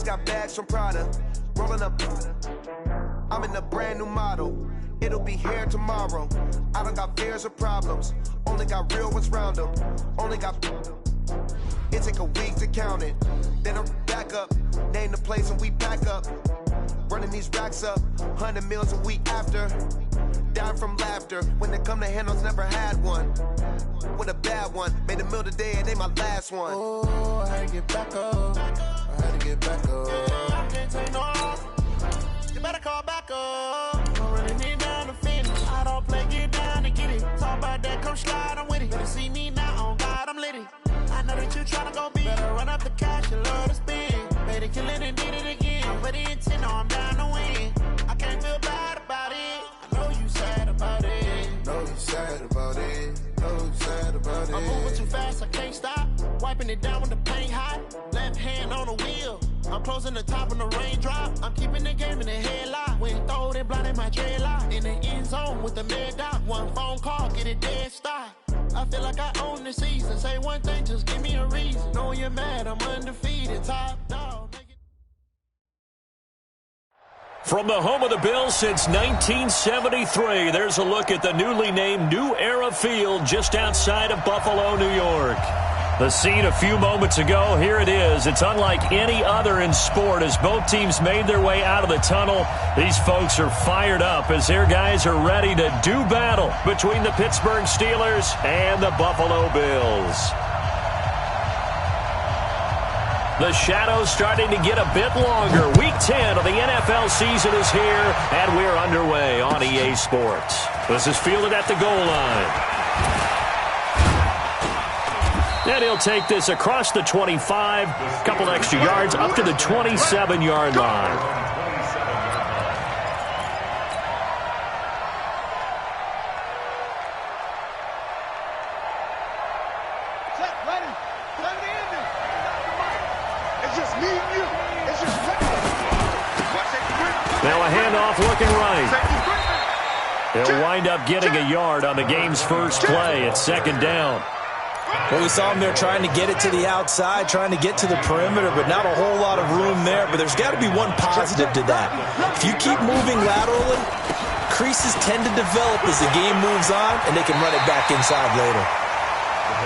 got bags from Prada, rolling up. I'm in a brand new model. It'll be here tomorrow. I don't got fears or problems. Only got real ones round them. Only got. It take a week to count it. Then I'm back up. Name the place and we pack up. Running these racks up. 100 meals a week after. Down from laughter. When they come to handles, never had one. With a bad one. Made a meal today and ain't my last one. Oh, I had to get back up. I had to get back up. I can't take no off. You better call back up. I'm running it down to finish. I don't play, get down and get it. Talk about that, come slide, I'm with it. Better see me now, on God, I'm litty. I know that you tryna go big. Better run up the cash, you love to spend. Better kill it and did it again. I'm with the intent, no, I'm down to win. I can't feel bad about it. I know you sad about it. Know you sad about it. Know you sad about it. I'm moving too fast, I can't stop. Wiping it down when the paint hot. Left hand on the wheel. I'm closing the top when the raindrop. I'm keeping the game in the headlock. When throw it blind in my dreadlock. In the end zone with the mid dot. One phone call, get it dead stop. I feel like I own the season. Say one thing, just give me a reason. Knowing you're mad, I'm undefeated. Top dog. From the home of the Bills since 1973, there's a look at the newly named New Era Field just outside of Buffalo, New York. The scene a few moments ago, here it is. It's unlike any other in sport as both teams made their way out of the tunnel. These folks are fired up as their guys are ready to do battle between the Pittsburgh Steelers and the Buffalo Bills. The shadow's starting to get a bit longer. Week 10 of the NFL season is here, and we're underway on EA Sports. This is fielded at the goal line. And he'll take this across the 25, a couple extra yards, up to the 27-yard line. Now a handoff looking right. They'll wind up getting a yard on the game's first play. It's second down. Well, we saw him there trying to get it to the outside, trying to get to the perimeter, but not a whole lot of room there. But there's got to be one positive to that. If you keep moving laterally, creases tend to develop as the game moves on, and they can run it back inside later.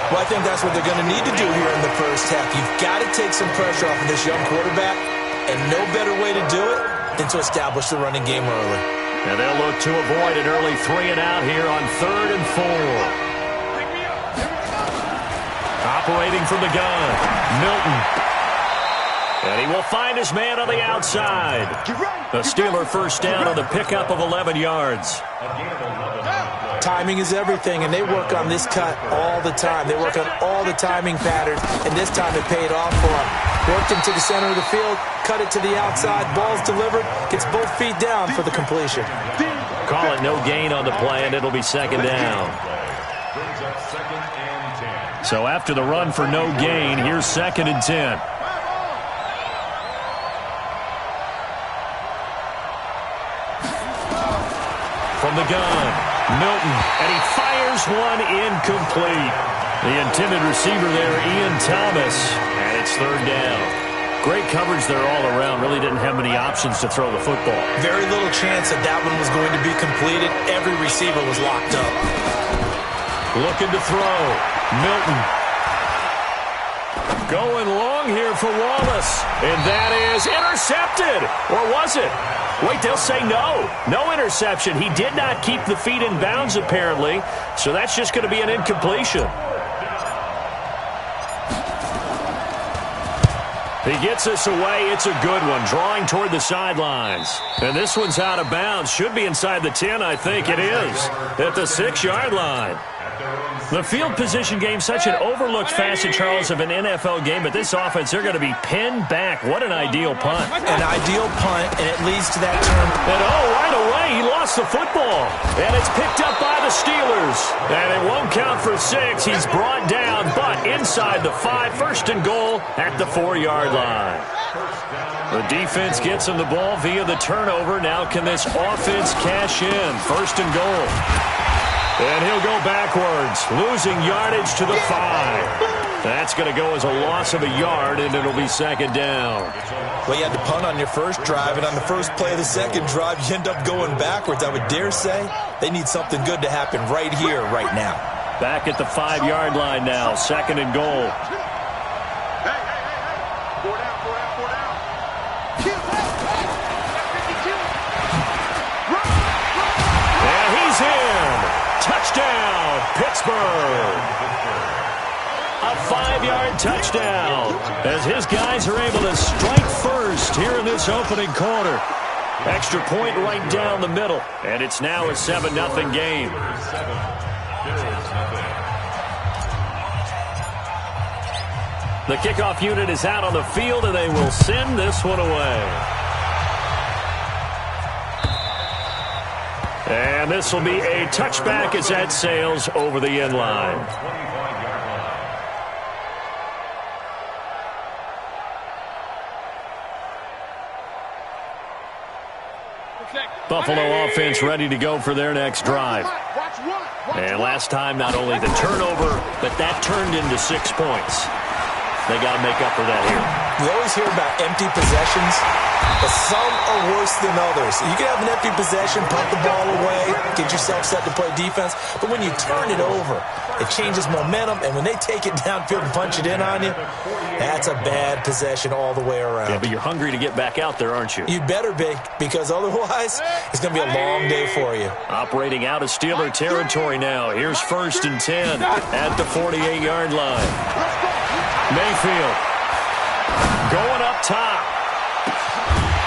Well, I think that's what they're going to need to do here in the first half. You've got to take some pressure off of this young quarterback, and no better way to do it than to establish the running game early. And they'll look to avoid an early 3-and-out here on 3rd and 4. Operating from the gun, Milton. And he will find his man on the outside. The Steeler first down on the pickup of 11 yards. Timing is everything, and they work on this cut all the time. They work on all the timing patterns, and this time it paid off for him. Worked him to the center of the field, cut it to the outside, ball's delivered, gets both feet down for the completion. Call it no gain on the play, and it'll be second down. So after the run for no gain, here's 2nd and 10. From the gun, Milton, and he fires one incomplete. The intended receiver there, Ian Thomas, and it's 3rd down. Great coverage there all around. Really didn't have many options to throw the football. Very little chance that that one was going to be completed. Every receiver was locked up. Looking to throw. Milton. Going long here for Wallace. And that is intercepted. Or was it? Wait, they'll say no. No interception. He did not keep the feet in bounds, apparently. So that's just going to be an incompletion. He gets us away. It's a good one, drawing toward the sidelines. And this one's out of bounds. Should be inside the 10, I think it is. At the 6-yard line. The field position game, such an overlooked facet, Charles, of an NFL game, but this offense, they're going to be pinned back. What an ideal punt. An ideal punt, and it leads to that term. And right away, he lost the football. And it's picked up by the Steelers. And it won't count for 6. He's brought down, but inside the 5, 1st and goal at the 4-yard line. The defense gets him the ball via the turnover. Now can this offense cash in? 1st and goal. And he'll go backwards, losing yardage to the 5. That's going to go as a loss of a yard, and it'll be second down. Well, you had to punt on your first drive, and on the first play of the second drive, you end up going backwards. I would dare say they need something good to happen right here, right now. Back at the 5-yard line now, second and goal. And he's in. Touchdown, Pittsburgh. A 5-yard touchdown as his guys are able to strike first here in this opening quarter. Extra point right down the middle, and it's now a 7-0 game. The kickoff unit is out on the field, and they will send this one away. And this will be a touchback as that sails over the end line. Buffalo offense ready to go for their next drive. And last time, not only the turnover, but that turned into 6 points. They got to make up for that here. We always hear about empty possessions, but some are worse than others. You can have an empty possession, punt the ball away, get yourself set to play defense, but when you turn it over, it changes momentum, and when they take it downfield and punch it in on you, that's a bad possession all the way around. Yeah, but you're hungry to get back out there, aren't you? You better be, because otherwise, it's going to be a long day for you. Operating out of Steeler territory now. Here's 1st and 10 at the 48-yard line. Mayfield going up top.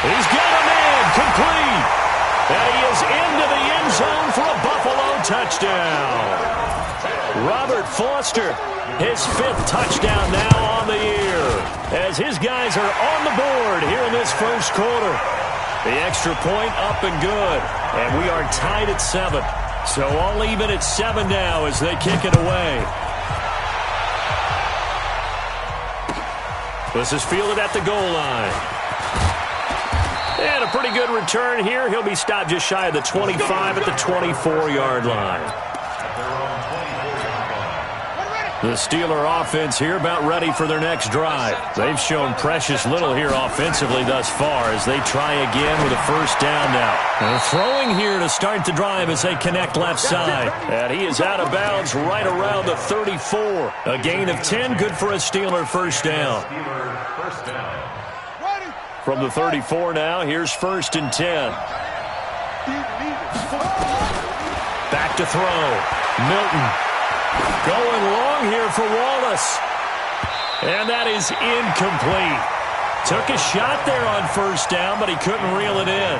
He's got a man complete. And he is into the end zone for a Buffalo touchdown. Robert Foster, his 5th touchdown now on the year, as his guys are on the board here in this first quarter. The extra point up and good, and we are tied at 7. So all even at 7 now as they kick it away. This is fielded at the goal line. And a pretty good return here. He'll be stopped just shy of the 25 at the 24-yard line. The Steeler offense here about ready for their next drive. They've shown precious little here offensively thus far as they try again with a first down now. And throwing here to start the drive as they connect left side. And he is out of bounds right around the 34. A gain of 10, good for a Steeler first down. From the 34 now, here's 1st and 10. Back to throw. Milton. Going long here for Wallace. And that is incomplete. Took a shot there on first down, but he couldn't reel it in.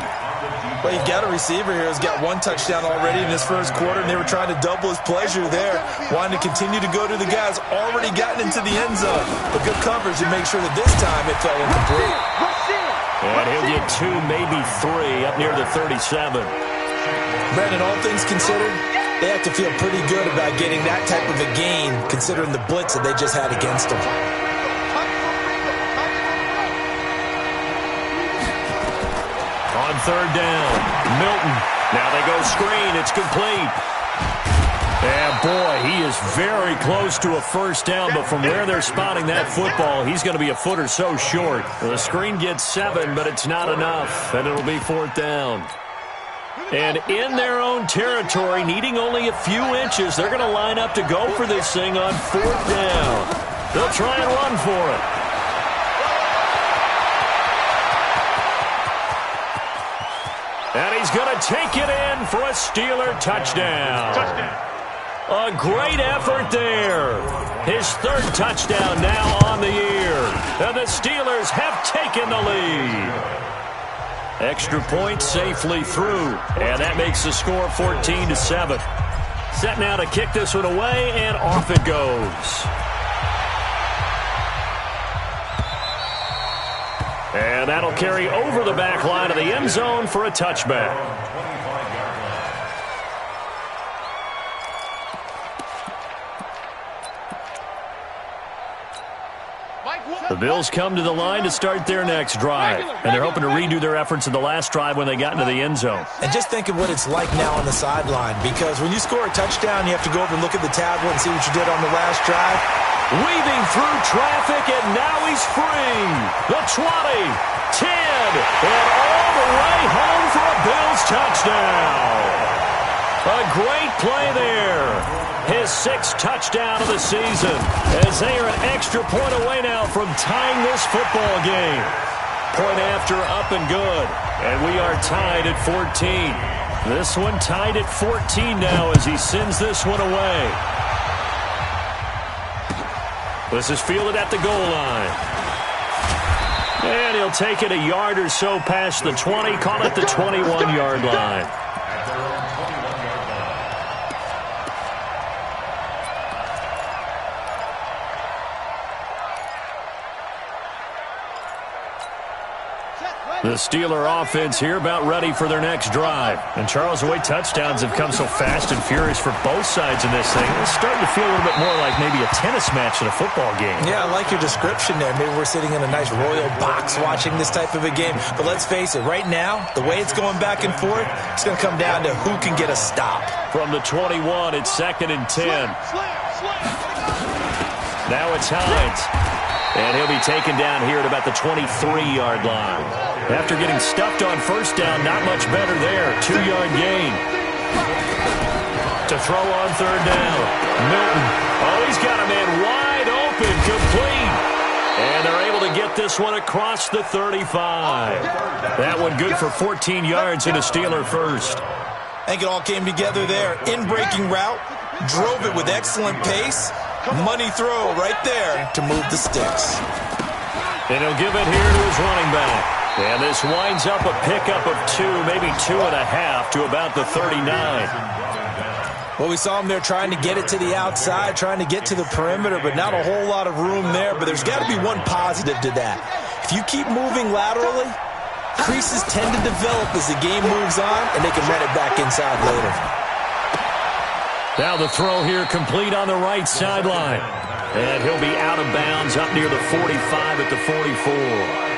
Well, you've got a receiver here who's got 1 touchdown already in this first quarter, and they were trying to double his pleasure there, wanting to continue to go to the guys already gotten into the end zone. But good coverage to make sure that this time it fell incomplete. And he'll get 2, maybe 3 up near the 37. Brandon, all things considered, they have to feel pretty good about getting that type of a gain, considering the blitz that they just had against them. On 3rd down, Milton. Now they go screen. It's complete. And, boy, he is very close to a first down, but from where they're spotting that football, he's going to be a foot or so short. The screen gets 7, but it's not enough, and it'll be 4th down. And in their own territory, needing only a few inches, they're going to line up to go for this thing on 4th down. They'll try and run for it. And he's going to take it in for a Steeler touchdown. A great effort there. His 3rd touchdown now on the year. And the Steelers have taken the lead. Extra point safely through, and that makes the score 14-7. Set now to kick this one away, and off it goes. And that'll carry over the back line of the end zone for a touchback. The Bills come to the line to start their next drive, and they're hoping to redo their efforts in the last drive when they got into the end zone. And just think of what it's like now on the sideline, because when you score a touchdown, you have to go over and look at the tablet and see what you did on the last drive. Weaving through traffic, and now he's free. The 20, 10, and all the way home for a Bills touchdown. A great play there. His 6th touchdown of the season, as they are an extra point away now from tying this football game. Point after, up and good. And we are tied at 14. This one tied at 14 now as he sends this one away. This is fielded at the goal line. And he'll take it a yard or so past the 20, call it the 21-yard line. The Steeler offense here about ready for their next drive. And Charles, the way touchdowns have come so fast and furious for both sides in this thing, it's starting to feel a little bit more like maybe a tennis match in a football game. Yeah, I like your description there. Maybe we're sitting in a nice royal box watching this type of a game. But let's face it, right now, the way it's going back and forth, it's going to come down to who can get a stop. From the 21, it's 2nd and 10. Now it's Hines. And he'll be taken down here at about the 23-yard line. After getting stuffed on first down, not much better there. 2-yard gain. To throw on 3rd down. Milton. Oh, he's got a man wide open, complete. And they're able to get this one across the 35. That one good for 14 yards and a Steeler first. I think it all came together there. In-breaking route. Drove it with excellent pace. Money throw right there to move the sticks. And he'll give it here to his running back. And this winds up a pickup of 2, maybe 2.5 to about the 39. Well, we saw him there trying to get it to the outside, trying to get to the perimeter, but not a whole lot of room there. But there's got to be one positive to that. If you keep moving laterally, creases tend to develop as the game moves on, and they can run it back inside later. Now the throw here complete on the right sideline. And he'll be out of bounds up near the 45 at the 44.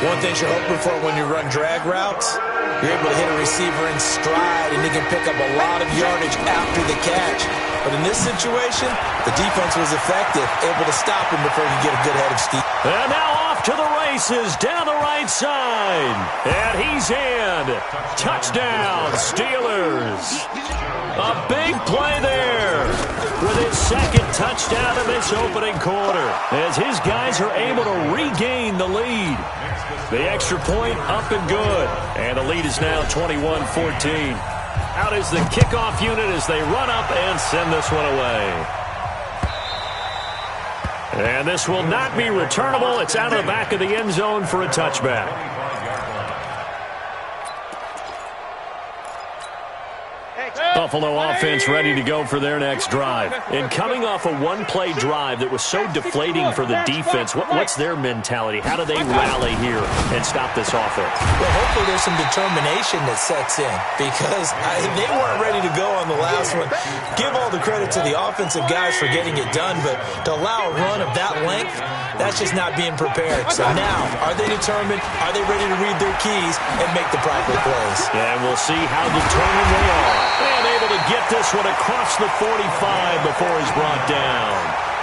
One thing you're hoping for when you run drag routes, you're able to hit a receiver in stride, and he can pick up a lot of yardage after the catch. But in this situation, the defense was effective, able to stop him before he could get a good head of steam. And now off to the races, down the right side. And he's in. Touchdown, Steelers. A big play there with his 2nd touchdown of this opening quarter as his guys are able to regain the lead. The extra point up and good. And the lead is now 21-14. Out is the kickoff unit as they run up and send this one away. And this will not be returnable. It's out of the back of the end zone for a touchback. Buffalo offense ready to go for their next drive. And coming off a one-play drive that was so deflating for the defense, what's their mentality? How do they rally here and stop this offense? Well, hopefully there's some determination that sets in because they weren't ready to go on the last one. Give all the credit to the offensive guys for getting it done, but to allow a run of that length, that's just not being prepared. So now, are they determined? Are they ready to read their keys and make the proper plays? And we'll see how determined they are. And able to get this one across the 45 before he's brought down.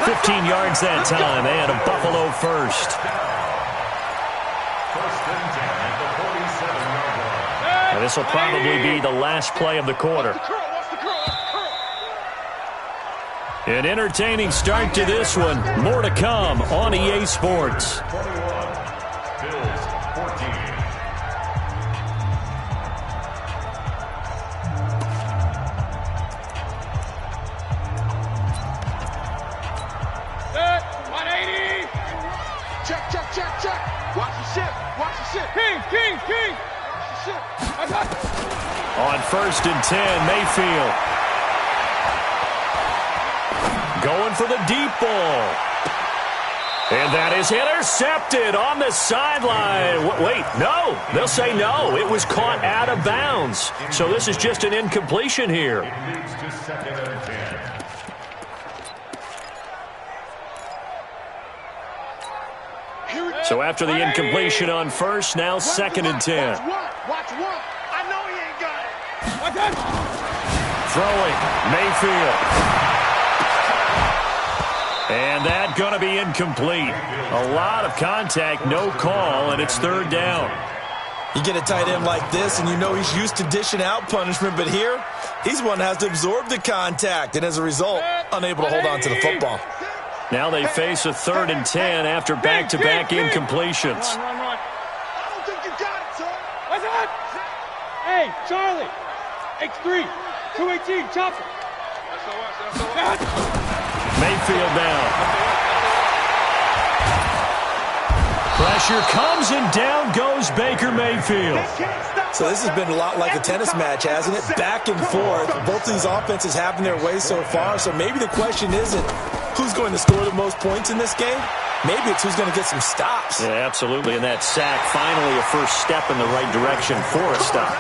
15 yards that time, and a Buffalo first. And this will probably be the last play of the quarter. An entertaining start to this one. More to come on EA Sports. On 1st and 10, Mayfield. Going for the deep ball. And that is intercepted on the sideline. Wait, no. They'll say no. It was caught out of bounds. So this is just an incompletion here. So after the incompletion on first, now 2nd and 10. Watch one. I know he ain't got it. Watch that. Throwing, Mayfield. And that going to be incomplete. A lot of contact, no call, and it's 3rd down. You get a tight end like this, and you know he's used to dishing out punishment, but here, he's one that has to absorb the contact, and as a result, unable to hold on to the football. Now they face a 3rd and 10 after back-to-back incompletions. Run. I don't think you got it, son. What's that? Hey, Charlie. X3. 218. Chopper. Mayfield down. Pressure comes and down goes Baker Mayfield. So this has been a lot like a tennis match, hasn't it? Back and forth. Both these offenses having their way so far, so maybe the question isn't who's going to score the most points in this game. Maybe it's who's going to get some stops. Yeah, absolutely. And that sack, finally a first step in the right direction for a stop.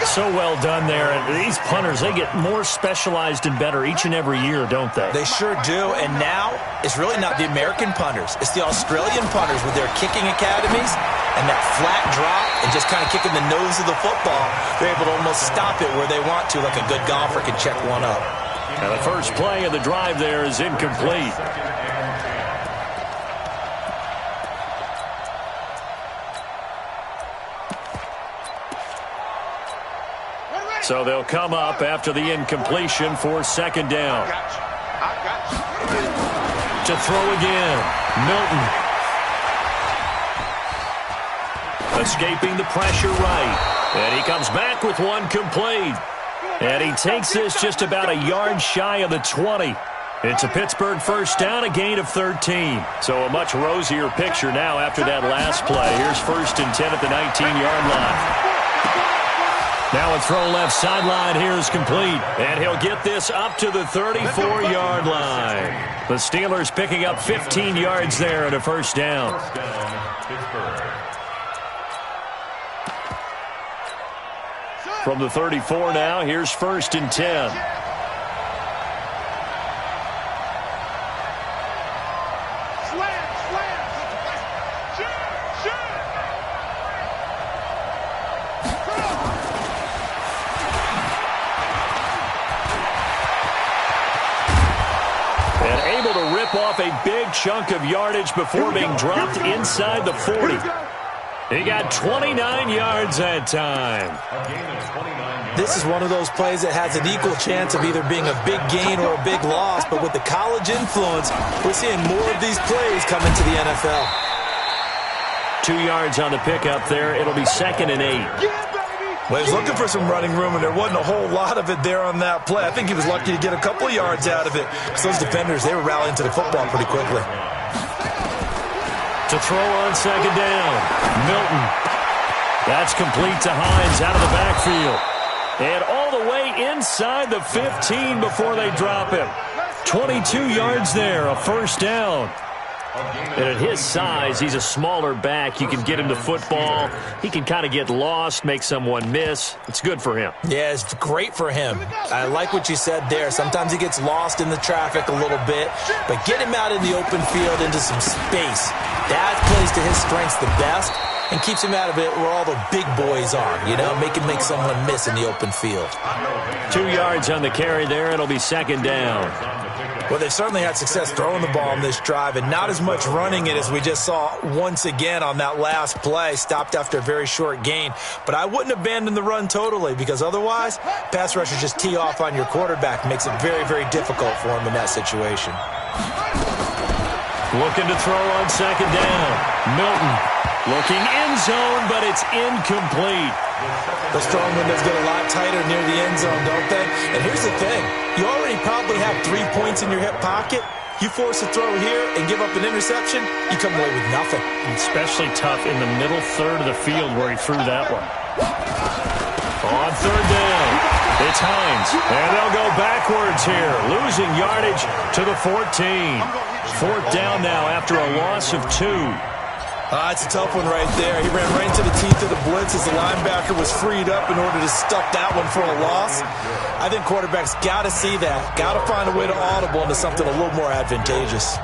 So well done there. And these punters, they get more specialized and better each and every year, don't they? They sure do. And now it's really not the American punters. It's the Australian punters with their kicking academies and that flat drop and just kind of kicking the nose of the football. They're able to almost stop it where they want to, like a good golfer can check one up. And the first play of the drive there is incomplete. So they'll come up after the incompletion for 2nd down. To throw again, Milton. Escaping the pressure right. And he comes back with one complete. And he takes this just about a yard shy of the 20. It's a Pittsburgh first down, a gain of 13. So a much rosier picture now after that last play. Here's 1st and 10 at the 19-yard line. Now a throw left sideline here is complete. And he'll get this up to the 34-yard line. The Steelers picking up 15 yards there at a first down. From the 34 now, here's 1st and 10. Off a big chunk of yardage before being dropped inside the 40. He got 29 yards that time. This is one of those plays that has an equal chance of either being a big gain or a big loss, but with the college influence, we're seeing more of these plays come into the NFL. 2 yards on the pickup there. It'll be 2nd and 8. Well, he was looking for some running room, and there wasn't a whole lot of it there on that play. I think he was lucky to get a couple of yards out of it. So those defenders, they were rallying to the football pretty quickly. To throw on 2nd down, Milton. That's complete to Hines out of the backfield. And all the way inside the 15 before they drop him. 22 yards there, a first down. And at his size, he's a smaller back. You can get him to football. He can kind of get lost, make someone miss. It's good for him. Yeah, it's great for him. I like what you said there. Sometimes he gets lost in the traffic a little bit, but get him out in the open field into some space. That plays to his strengths the best and keeps him out of it where all the big boys are, you know, make someone miss in the open field. 2 yards on the carry there. It'll be 2nd down. Well, they've certainly had success throwing the ball on this drive and not as much running it as we just saw once again on that last play, stopped after a very short gain. But I wouldn't abandon the run totally because otherwise, pass rushers just tee off on your quarterback. Makes it very, very difficult for him in that situation. Looking to throw on 2nd down. Milton looking end zone, but it's incomplete. Those throwing windows get a lot tighter near the end zone, don't they? And here's the thing. You already probably have 3 points in your hip pocket. You force a throw here and give up an interception, you come away with nothing. Especially tough in the middle third of the field where he threw that one. On 3rd down, it's Hines. And they'll go backwards here, losing yardage to the 14. 4th down now after a loss of 2. It's a tough one right there. He ran right into the teeth of the blitz as the linebacker was freed up in order to stuff that one for a loss. I think quarterbacks got to see that. Got to find a way to audible into something a little more advantageous.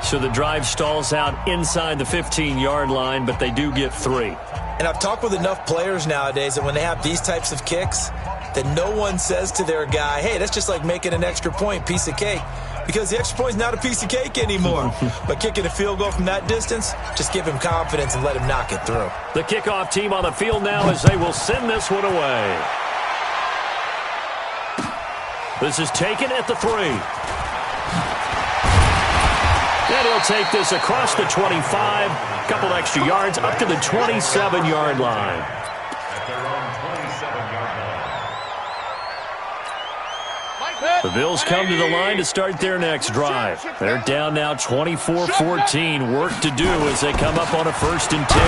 So the drive stalls out inside the 15-yard line, but they do get 3. And I've talked with enough players nowadays that when they have these types of kicks, that no one says to their guy, hey, that's just like making an extra point, piece of cake. Because the extra point is not a piece of cake anymore. But kicking a field goal from that distance, just give him confidence and let him knock it through. The kickoff team on the field now as they will send this one away. This is taken at the 3. And he'll take this across the 25, a couple extra yards up to the 27-yard line. The Bills come to the line to start their next drive. They're down now 24-14. Work to do as they come up on a 1st and 10.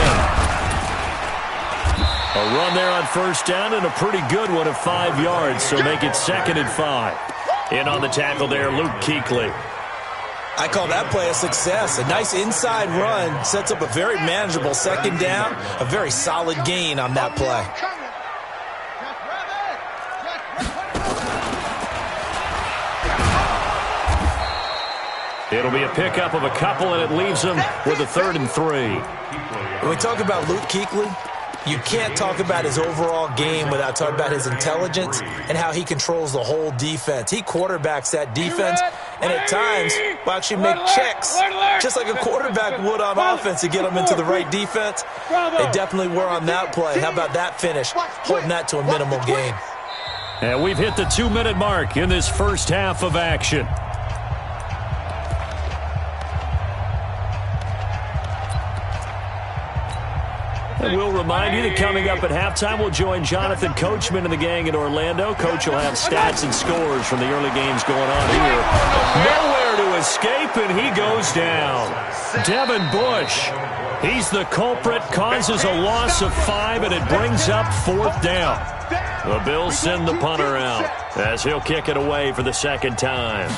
A run there on 1st down and a pretty good one of 5 yards, so make it 2nd and 5. In on the tackle there, Luke Kuechly. I call that play a success. A nice inside run sets up a very manageable 2nd down, a very solid gain on that play. It'll be a pickup of a couple, and it leaves them with a 3rd and 3. When we talk about Luke Kuechly, you can't talk about his overall game without talking about his intelligence and how he controls the whole defense. He quarterbacks that defense, and at times will actually make checks, just like a quarterback would on offense to get them into the right defense. They definitely were on that play. How about that finish, holding that to a minimal gain. And we've hit the 2-minute mark in this first half of action. And we'll remind you that coming up at halftime, we'll join Jonathan Coachman and the gang in Orlando. Coach will have stats and scores from the early games going on here. Nowhere to escape, and he goes down. Devin Bush, he's the culprit, causes a loss of 5, and it brings up 4th down. The Bills send the punter out as he'll kick it away for the 2nd time.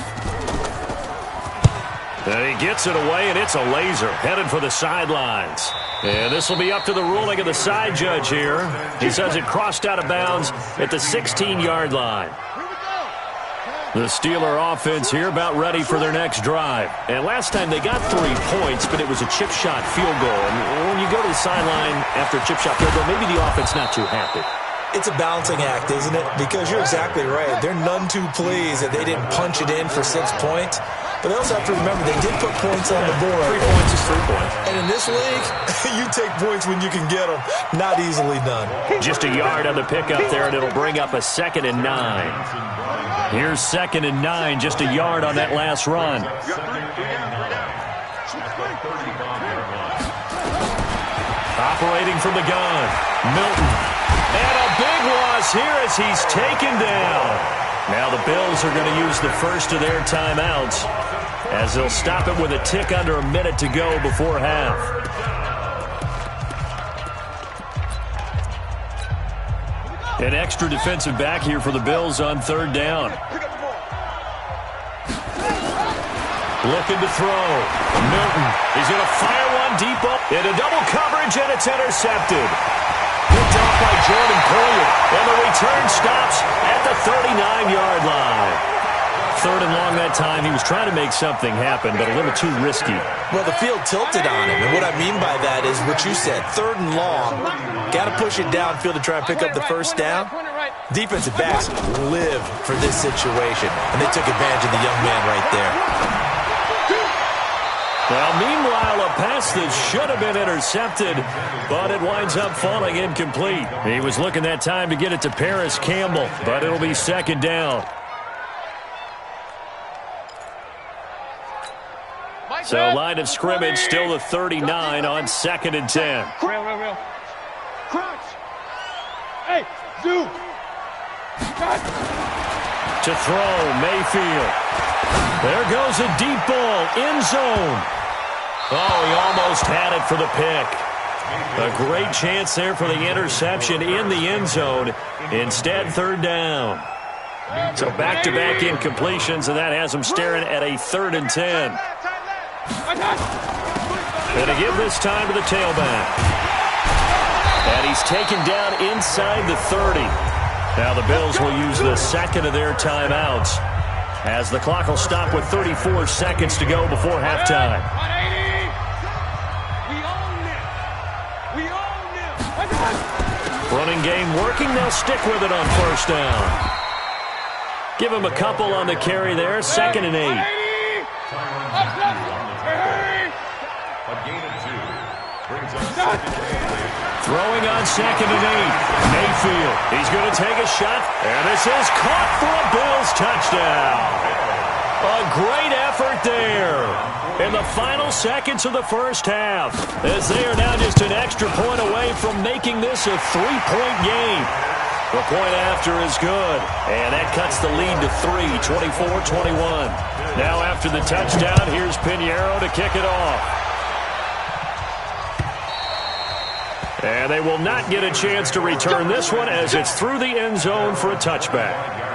And he gets it away, and it's a laser headed for the sidelines. And this will be up to the ruling of the side judge here. He says it crossed out of bounds at the 16-yard line. The Steeler offense here about ready for their next drive. And last time they got 3 points, but it was a chip shot field goal. And when you go to the sideline after a chip shot field goal, maybe the offense not too happy. It's a balancing act, isn't it? Because you're exactly right. They're none too pleased that they didn't punch it in for 6 points. But they also have to remember they did put points on the board. 3 points is 3 points. And in this league, you take points when you can get them. Not easily done. Just a yard on the pickup there, and it'll bring up a 2nd and 9. Here's 2nd and 9, just a yard on that last run. Operating from the gun, Milton. And a big loss here as he's taken down. Now the Bills are going to use the first of their timeouts as they'll stop it with a tick under a minute to go before half. An extra defensive back here for the Bills on 3rd down. Looking to throw. Milton. He's going to fire one deep up into double coverage, and it's intercepted. Picked off by Jordan Poyer, and the return stops at the 39-yard line. 3rd and long that time. He was trying to make something happen, but a little too risky. Well, the field tilted on him, and what I mean by that is what you said. 3rd and long. Got to push it downfield to try and pick up the 1st down. Defensive backs live for this situation, and they took advantage of the young man right there. Well, meanwhile, a pass that should have been intercepted, but it winds up falling incomplete. He was looking that time to get it to Paris Campbell, but it'll be 2nd down. So line of scrimmage still the 39 on 2nd and 10. Real. Crunch. Hey, zoom. To throw, Mayfield. There goes a deep ball, end zone. Oh, he almost had it for the pick. A great chance there for the interception in the end zone. Instead, 3rd down. So back-to-back incompletions, and that has him staring at a 3rd and 10. And to give this time to the tailback. And he's taken down inside the 30. Now the Bills will use the 2nd of their timeouts as the clock will stop with 34 seconds to go before halftime. Running game working. They'll stick with it on first down. Give him a couple on the carry there. 2nd and 8. Throwing on 2nd and 8. Mayfield. He's going to take a shot. And this is caught for a Bills touchdown. A great effort there in the final seconds of the first half, as they are now just an extra point away from making this a 3-point game. The point after is good, and that cuts the lead to 3, 24-21. Now after the touchdown, here's Pinheiro to kick it off. And they will not get a chance to return this one, as it's through the end zone for a touchback.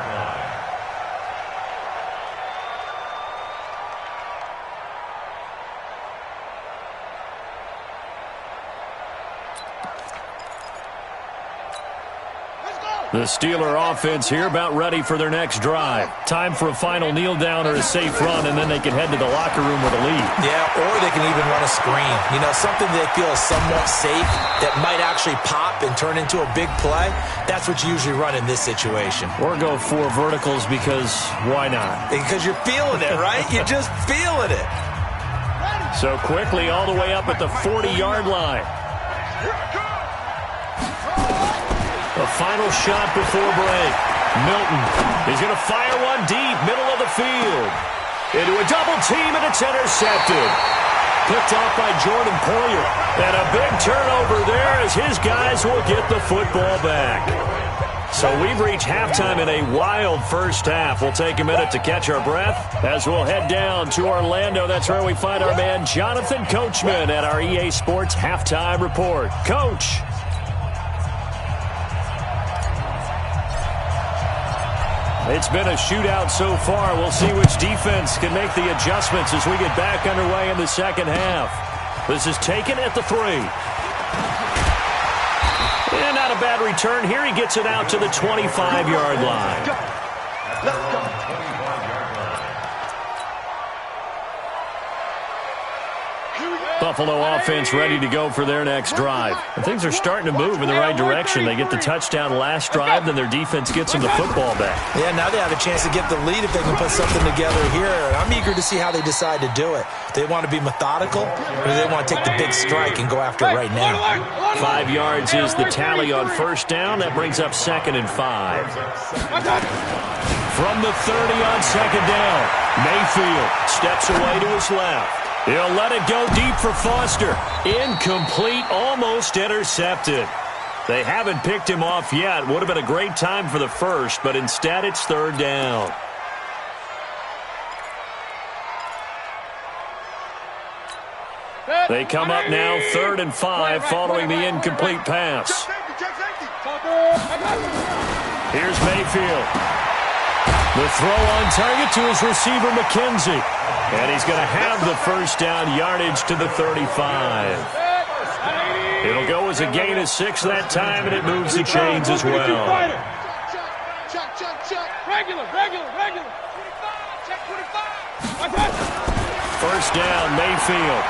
The Steeler offense here about ready for their next drive. Time for a final kneel down or a safe run, and then they can head to the locker room with a lead. Yeah, or they can even run a screen. You know, something they feel is somewhat safe that might actually pop and turn into a big play. That's what you usually run in this situation. Or go 4 verticals, because why not? Because you're feeling it, right? You're just feeling it. So quickly all the way up at the 40-yard line. The final shot before break. Milton is going to fire one deep, middle of the field. Into a double team, and it's intercepted. Picked off by Jordan Poyer. And a big turnover there as his guys will get the football back. So we've reached halftime in a wild first half. We'll take a minute to catch our breath as we'll head down to Orlando. That's where we find our man Jonathan Coachman at our EA Sports Halftime Report. Coach. It's been a shootout so far. We'll see which defense can make the adjustments as we get back underway in the second half. This is taken at the 3. And not a bad return here. He gets it out to the 25-yard line. Let's go. Buffalo offense ready to go for their next drive. And things are starting to move in the right direction. They get the touchdown last drive, then their defense gets them the football back. Yeah, now they have a chance to get the lead if they can put something together here. And I'm eager to see how they decide to do it. Do they want to be methodical, or do they want to take the big strike and go after it right now? 5 yards is the tally on first down. That brings up 2nd and 5. From the 30 on second down, Mayfield steps away to his left. He'll let it go deep for Foster. Incomplete, almost intercepted. They haven't picked him off yet. Would have been a great time for the first, but instead it's 3rd down. They come up now 3rd and 5 following the incomplete pass. Here's Mayfield. The throw on target to his receiver, McKenzie. And he's going to have the first down yardage to the 35. It'll go as a gain of 6 that time, and it moves the chains as well. First down, Mayfield.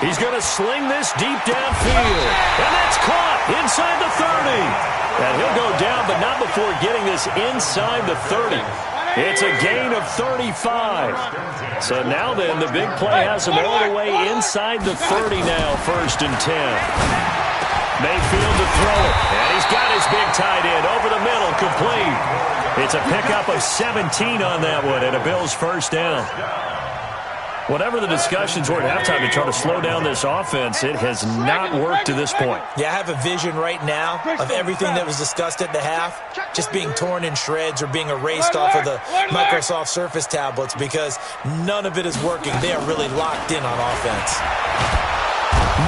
He's going to sling this deep downfield. And that's caught inside the 30. And he'll go down, but not before getting this inside the 30. It's a gain of 35. So now then, the big play has him all the way inside the 30 now, 1st and 10. Mayfield to throw it. And he's got his big tight end over the middle, complete. It's a pickup of 17 on that one, and a Bills first down. Whatever the discussions were at halftime to try to slow down this offense, it has not worked to this point. Yeah, I have a vision right now of everything that was discussed at the half just being torn in shreds or being erased off of the Microsoft Surface tablets, because none of it is working. They are really locked in on offense.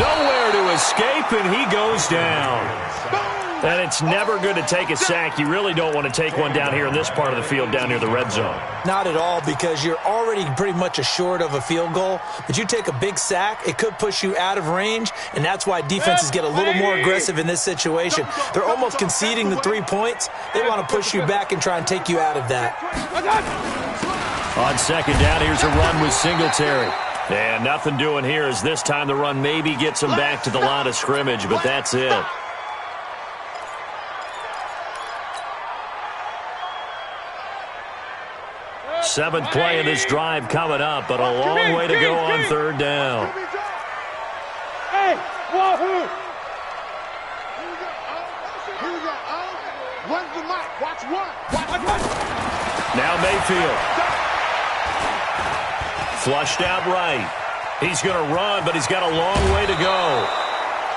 Nowhere to escape, and he goes down. And it's never good to take a sack. You really don't want to take one down here in this part of the field down near the red zone. Not at all, because you're already pretty much assured of a field goal. But you take a big sack, it could push you out of range, and that's why defenses get a little more aggressive in this situation. They're almost conceding the 3 points. They want to push you back and try and take you out of that. On second down, here's a run with Singletary. And nothing doing here as this time the run maybe gets him back to the line of scrimmage, but that's it. Seventh play of this drive coming up, but a long way to go on third down. Hey, wahoo! Here we go. One's the mic. Watch one. Watch. Now Mayfield. Flushed out right. He's going to run, but he's got a long way to go.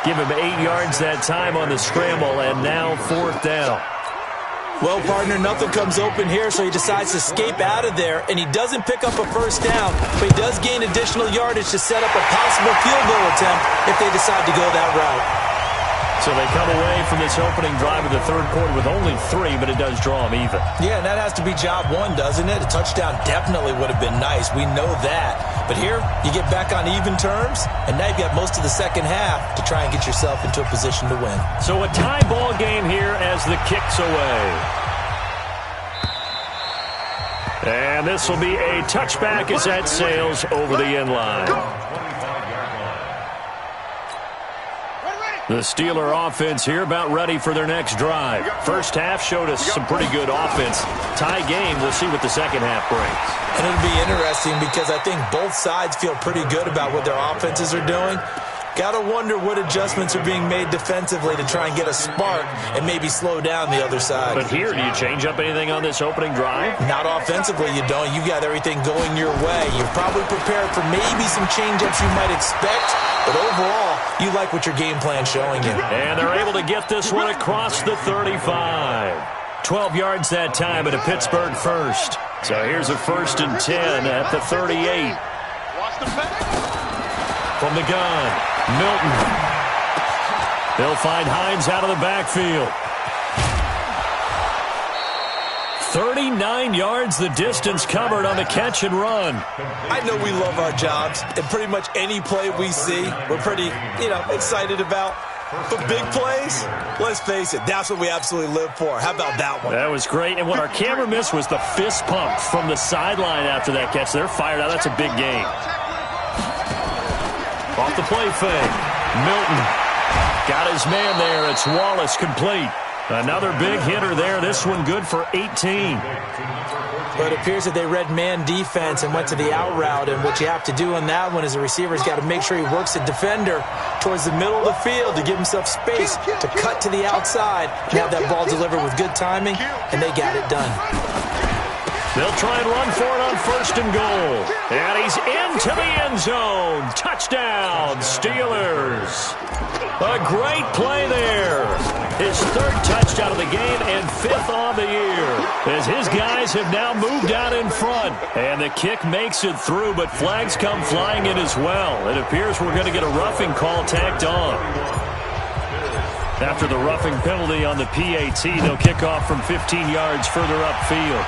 Give him 8 yards that time on the scramble, and now fourth down. Well, partner, nothing comes open here, so he decides to escape out of there, and he doesn't pick up a first down, but he does gain additional yardage to set up a possible field goal attempt if they decide to go that route. So they come away from this opening drive of the third quarter with only 3, but it does draw them even. Yeah, and that has to be job one, doesn't it? A touchdown definitely would have been nice. We know that. But here, you get back on even terms, and now you've got most of the second half to try and get yourself into a position to win. So a tie ball game here as the kick's away. And this will be a touchback as that sails over the end line. The Steeler offense here about ready for their next drive. First half showed us some pretty good offense. Tie game, we'll see what the second half brings. And it'll be interesting because I think both sides feel pretty good about what their offenses are doing. Got to wonder what adjustments are being made defensively to try and get a spark and maybe slow down the other side. But here, do you change up anything on this opening drive? Not offensively, you don't. You got everything going your way. You're probably prepared for maybe some change-ups you might expect, but overall, you like what your game plan's showing you. And they're able to get this one across the 35. 12 yards that time at a Pittsburgh first. So here's a 1st and 10 at the 38. From the gun. Milton. They'll find Hines out of the backfield. 39 yards the distance covered on the catch and run. I know we love our jobs, and pretty much any play we see, we're pretty, excited about. But big plays, let's face it, that's what we absolutely live for. How about that one? That was great, and what our camera missed was the fist pump from the sideline after that catch. They're fired out. That's a big game. Off the play fake. Milton got his man there. It's Wallace complete. Another big hitter there. This one good for 18. But it appears that they read man defense and went to the out route. And what you have to do on that one is the receiver's got to make sure he works the defender towards the middle of the field to give himself space to cut to the outside and have that ball delivered with good timing, and they got it done. They'll try and run for it on 1st and goal. And he's into the end zone. Touchdown, Steelers. A great play there. His 3rd touchdown of the game and 5th on the year. As his guys have now moved out in front. And the kick makes it through, but flags come flying in as well. It appears we're going to get a roughing call tacked on. After the roughing penalty on the PAT, they'll kick off from 15 yards further upfield.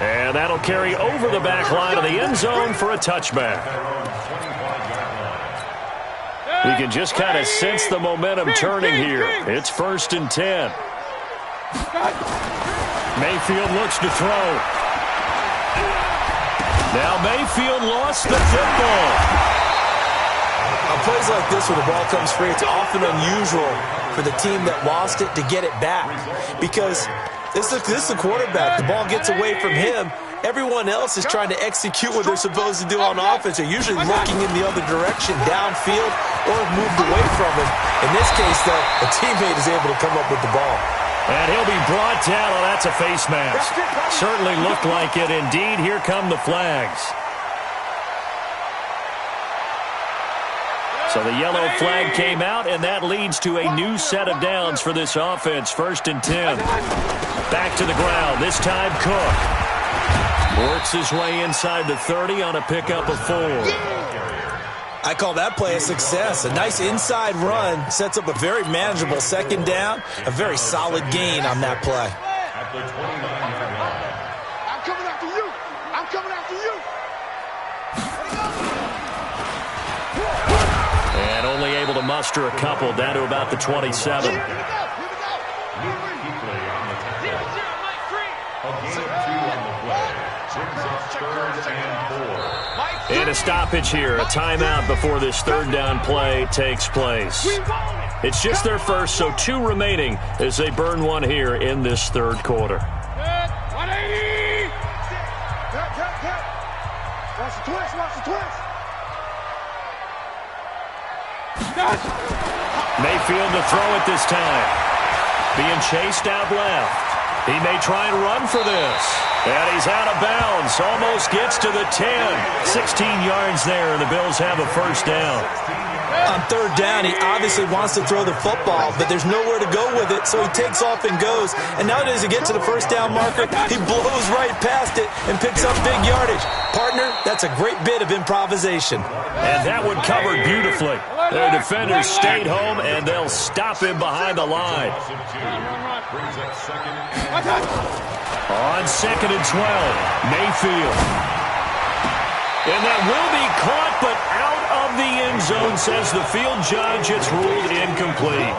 And that'll carry over the back line of the end zone for a touchback. You can just kind of sense the momentum turning here. It's 1st and 10. Mayfield looks to throw. Now Mayfield lost the football. On plays like this where the ball comes free, it's often unusual for the team that lost it to get it back. Because this is the quarterback. The ball gets away from him. Everyone else is trying to execute what they're supposed to do on offense. They're usually looking in the other direction, downfield, or moved away from him. In this case, though, a teammate is able to come up with the ball. And he'll be brought down. Oh, that's a face mask. Certainly looked like it. Indeed, here come the flags. So the yellow flag came out, and that leads to a new set of downs for this offense. 1st and 10. Back to the ground. This time Cook works his way inside the 30 on a pickup of 4. I call that play a success. A nice inside run sets up a very manageable second down, a very solid gain on that play. I'm coming after you. I'm coming after you. And only able to muster a couple down to about the 27. Here we go. And a stoppage here, a timeout before this third down play takes place. It's just their first, so 2 remaining as they burn one here in this third quarter. 180. Watch the twist. Watch the twist. Mayfield to throw it this time. Being chased out left. He may try and run for this. And he's out of bounds. Almost gets to the 10. 16 yards there, and the Bills have a first down. On third down, he obviously wants to throw the football, but there's nowhere to go with it, so he takes off and goes. And now as he gets to the first down marker, he blows right past it and picks up big yardage. Partner, that's a great bit of improvisation. And that one covered beautifully. Their defenders stayed home, and they'll stop him behind the line. On 2nd and 12, Mayfield. And that will be caught, but out of the end zone, says the field judge. It's ruled incomplete.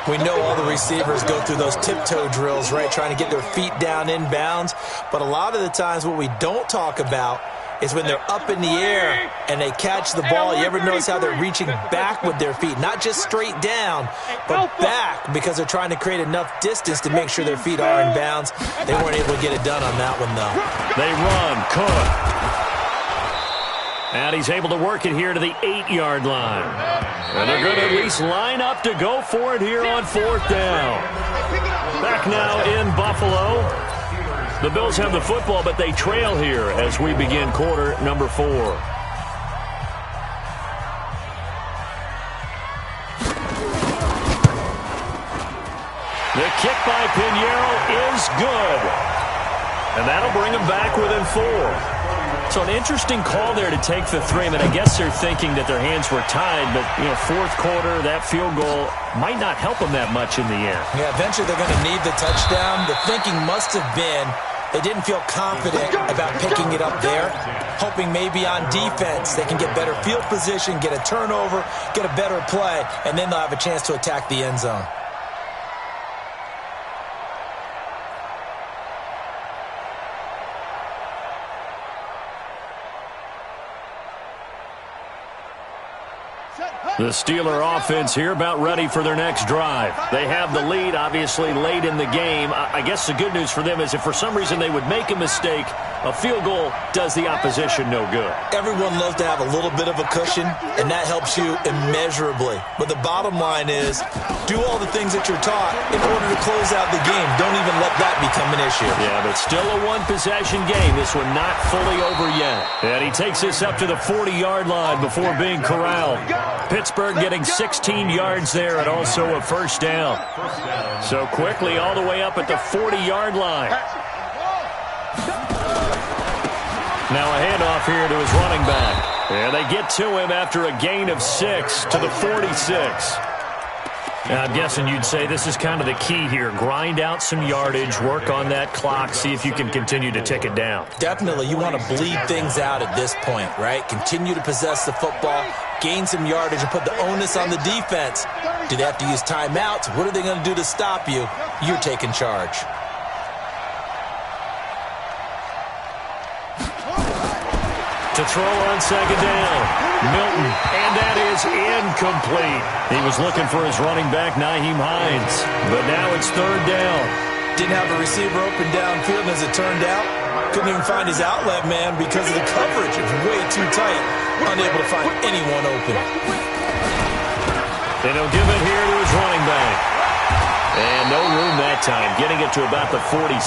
We know all the receivers go through those tiptoe drills, right, trying to get their feet down inbounds. But a lot of the times what we don't talk about is when they're up in the air and they catch the ball. You ever notice how they're reaching back with their feet? Not just straight down, but back, because they're trying to create enough distance to make sure their feet are in bounds. They weren't able to get it done on that one, though. They run. Cook. And he's able to work it here to the 8-yard line. And they're going to at least line up to go for it here on 4th down. Back now in Buffalo. The Bills have the football, but they trail here as we begin quarter number 4. The kick by Pinheiro is good. And that'll bring them back within 4. So an interesting call there to take the 3. I mean, I guess they're thinking that their hands were tied, but, you know, 4th quarter, that field goal might not help them that much in the end. Yeah, eventually they're going to need the touchdown. The thinking must have been they didn't feel confident about picking it up there, hoping maybe on defense they can get better field position, get a turnover, get a better play, and then they'll have a chance to attack the end zone. The Steeler offense here about ready for their next drive. They have the lead, obviously, late in the game. I guess the good news for them is if for some reason they would make a mistake, a field goal does the opposition no good. Everyone loves to have a little bit of a cushion, and that helps you immeasurably. But the bottom line is do all the things that you're taught in order to close out the game. Don't even let that become an issue. Yeah, but still a one-possession game. This one not fully over yet. And he takes this up to the 40-yard line before being corralled. Pittsburgh getting 16 yards there and also a first down. So quickly all the way up at the 40-yard line. Now a handoff here to his running back. And they get to him after a gain of 6 to the 46. Now, I'm guessing you'd say this is kind of the key here. Grind out some yardage, work on that clock, see if you can continue to tick it down. Definitely, you want to bleed things out at this point, right? Continue to possess the football, gain some yardage, and put the onus on the defense. Do they have to use timeouts? What are they going to do to stop you? You're taking charge. To throw on second down, Milton, and that is incomplete. He was looking for his running back, Nyheim Hines, but now it's third down. Didn't have a receiver open downfield, and as it turned out, couldn't even find his outlet man because of the coverage. It was way too tight, unable to find anyone open. And he'll give it here to his running back. And no room that time, getting it to about the 46.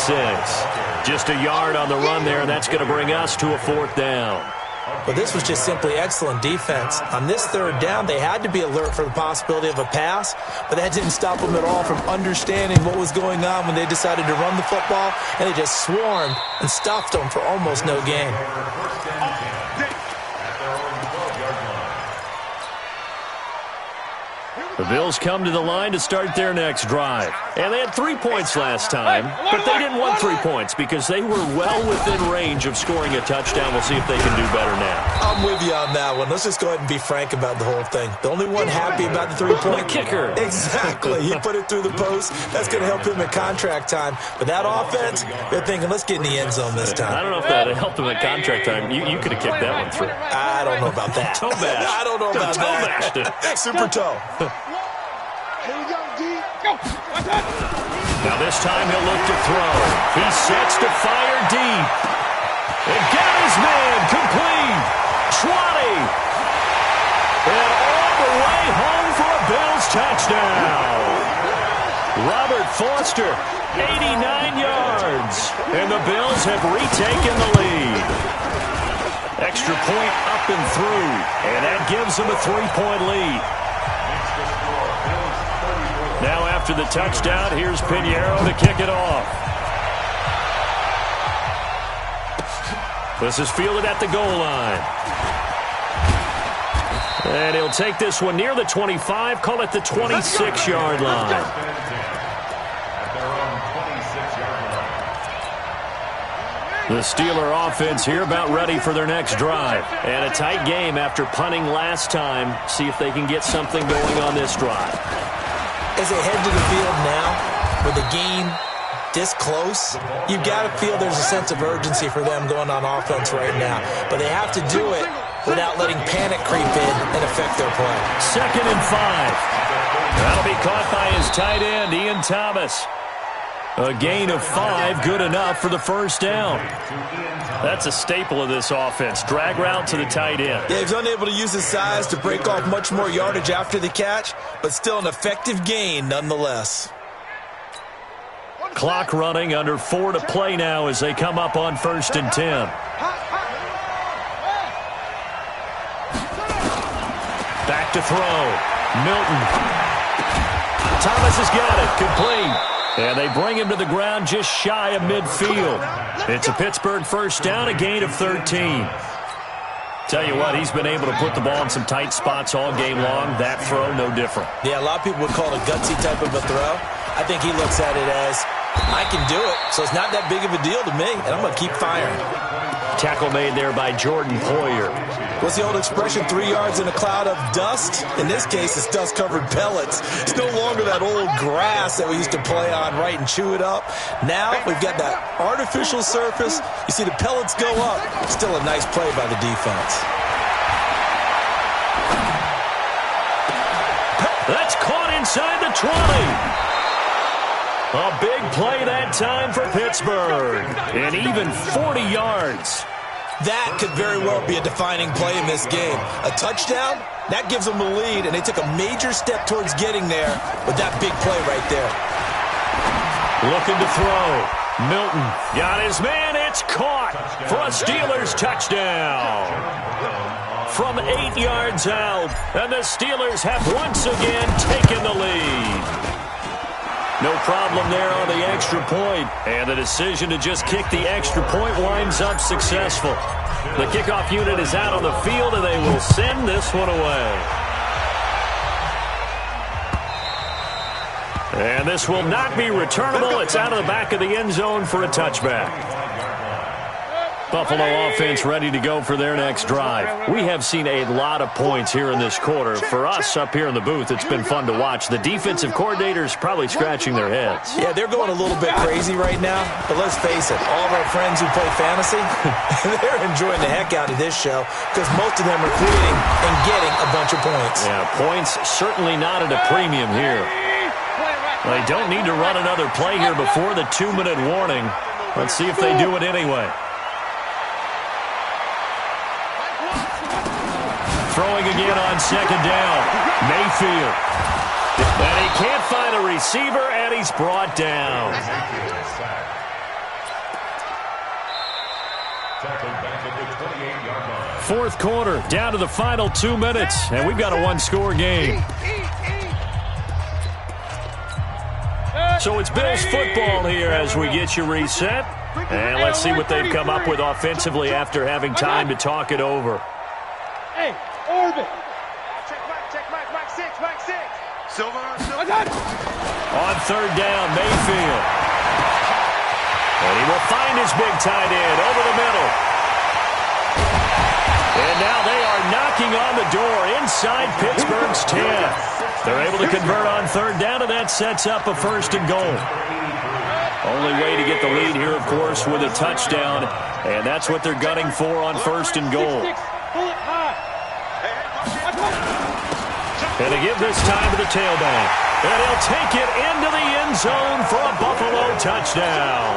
Just a yard on the run there, and that's going to bring us to a fourth down. But this was just simply excellent defense. On this third down, they had to be alert for the possibility of a pass, but that didn't stop them at all from understanding what was going on when they decided to run the football, and they just swarmed and stuffed them for almost no gain. The Bills come to the line to start their next drive. And they had 3 points last time, but they didn't want 3 points because they were well within range of scoring a touchdown. We'll see if they can do better now. I'm with you on that one. Let's just go ahead and be frank about the whole thing. The only one happy about the 3-point kicker. Exactly. He put it through the post. That's going to help him at contract time. But that offense, they're thinking, let's get in the end zone this time. I don't know if that helped him at contract time. You could have kicked that one through. I don't know about that. Toe bash. I don't know about that. Super toe. Here we go, D. Go. Now this time he'll look to throw. He sets to fire deep. And got his man complete. 20. And all the way home for a Bills touchdown. Robert Foster, 89 yards. And the Bills have retaken the lead. Extra point up and through. And that gives them a 3-point lead. Now after the touchdown, here's Pinheiro to kick it off. This is fielded at the goal line. And he'll take this one near the 25, call it the 26-yard line. The Steeler offense here about ready for their next drive. And a tight game after punting last time. See if they can get something going on this drive. As they head to the field now, with the game this close, you've got to feel there's a sense of urgency for them going on offense right now. But they have to do it without letting panic creep in and affect their play. 2nd and 5. That'll be caught by his tight end, Ian Thomas. A gain of 5, good enough for the first down. That's a staple of this offense. Drag route to the tight end. Yeah, he's unable to use his size to break off much more yardage after the catch, but still an effective gain nonetheless. Clock running, under 4 to play now as they come up on 1st and 10. Back to throw. Milton. Thomas has got it. Complete. And they bring him to the ground just shy of midfield. It's a Pittsburgh first down, a gain of 13. Tell you what, he's been able to put the ball in some tight spots all game long. That throw, no different. Yeah, a lot of people would call it a gutsy type of a throw. I think he looks at it as, I can do it, so it's not that big of a deal to me, and I'm going to keep firing. Tackle made there by Jordan Poyer. What's the old expression, 3 yards in a cloud of dust? In this case, it's dust-covered pellets. It's no longer that old grass that we used to play on, right, and chew it up. Now we've got that artificial surface. You see the pellets go up. Still a nice play by the defense. That's caught inside the 20. A big play that time for Pittsburgh. And even 40 yards. That could very well be a defining play in this game. A touchdown, that gives them the lead, and they took a major step towards getting there with that big play right there. Looking to throw. Milton got his man. It's caught for a Steelers touchdown. From 8 yards out, and the Steelers have once again taken the lead. No problem there on the extra point. And the decision to just kick the extra point winds up successful. The kickoff unit is out on the field, and they will send this one away. And this will not be returnable. It's out of the back of the end zone for a touchback. Buffalo offense ready to go for their next drive. We have seen a lot of points here in this quarter. For us up here in the booth, it's been fun to watch. The defensive coordinators probably scratching their heads. Yeah, they're going a little bit crazy right now. But let's face it, all of our friends who play fantasy, they're enjoying the heck out of this show because most of them are creating and getting a bunch of points. Yeah, points certainly not at a premium here. They don't need to run another play here before the 2-minute warning. Let's see if they do it anyway. Throwing again on 2nd down. Mayfield. And he can't find a receiver, and he's brought down. 4th quarter, down to the final 2 minutes, and we've got a 1-score game. So it's Bills football here as we get you reset. And let's see what they've come up with offensively after having time to talk it over. Hey, Orbit. Check back 6, back 6. On third down, Mayfield. And he will find his big tight end over the middle. And now they are knocking on the door inside Pittsburgh's 10. They're able to convert on third down, and that sets up a 1st and goal. Only way to get the lead here, of course, with a touchdown, and that's what they're gunning for on 1st and goal. And to give this time to the tailback. And he'll take it into the end zone for a Buffalo touchdown.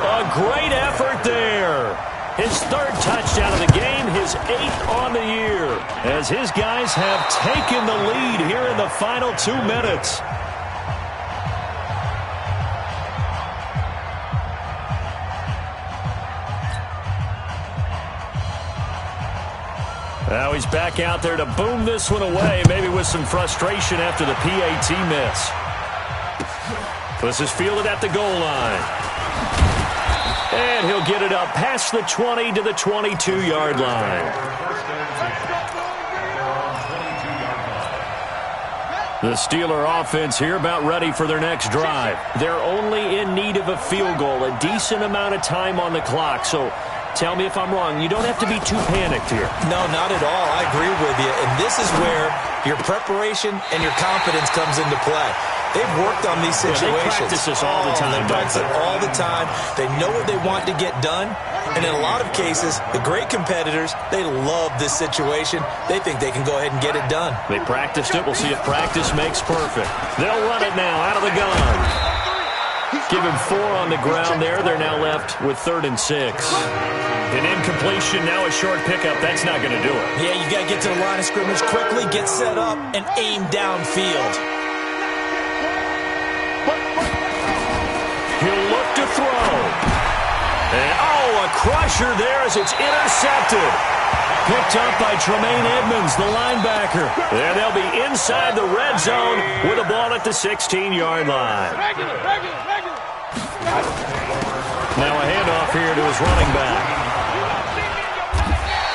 A great effort there. His 3rd touchdown of the game, his 8th on the year, as his guys have taken the lead here in the final 2 minutes. Now he's back out there to boom this one away, maybe with some frustration after the PAT miss. This is fielded at the goal line. And he'll get it up past the 20 to the 22-yard line. The Steeler offense here about ready for their next drive. They're only in need of a field goal, a decent amount of time on the clock. So tell me if I'm wrong. You don't have to be too panicked here. No, not at all. I agree with you. And this is where your preparation and your confidence comes into play. They've worked on these situations. Yeah, they practice this all the time. They practice it all the time. They know what they want to get done. And in a lot of cases, the great competitors, they love this situation. They think they can go ahead and get it done. They practiced it. We'll see if practice makes perfect. They'll run it now out of the gun. Give him 4 on the ground there. They're now left with 3rd and 6. An incompletion, now a short pickup. That's not going to do it. Yeah, you got to get to the line of scrimmage quickly, get set up, and aim downfield. He'll look to throw. And, a crusher there as it's intercepted. Picked up by Tremaine Edmonds, the linebacker. And they'll be inside the red zone with a ball at the 16-yard line. Now a handoff here to his running back.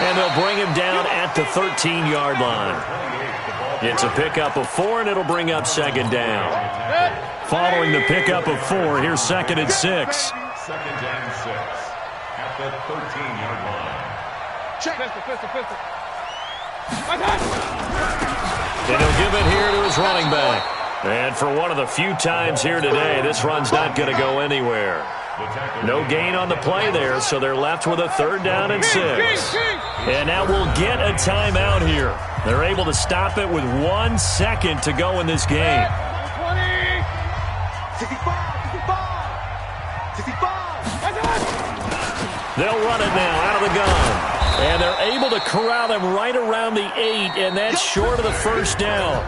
And they'll bring him down at the 13-yard line. It's a pickup of 4, and it'll bring up 2nd down. Following the pickup of 4, here's 2nd and 6. 2nd and 6 at the 13-yard line. Check. Pistol. And he'll give it here to his running back. And for one of the few times here today, this run's not going to go anywhere. No gain on the play there, so they're left with a 3rd down and 6. And now we'll get a timeout here. They're able to stop it with 1 second to go in this game. 65. They'll run it now out of the gun. And they're able to corral him right around the 8, and that's short of the 1st down.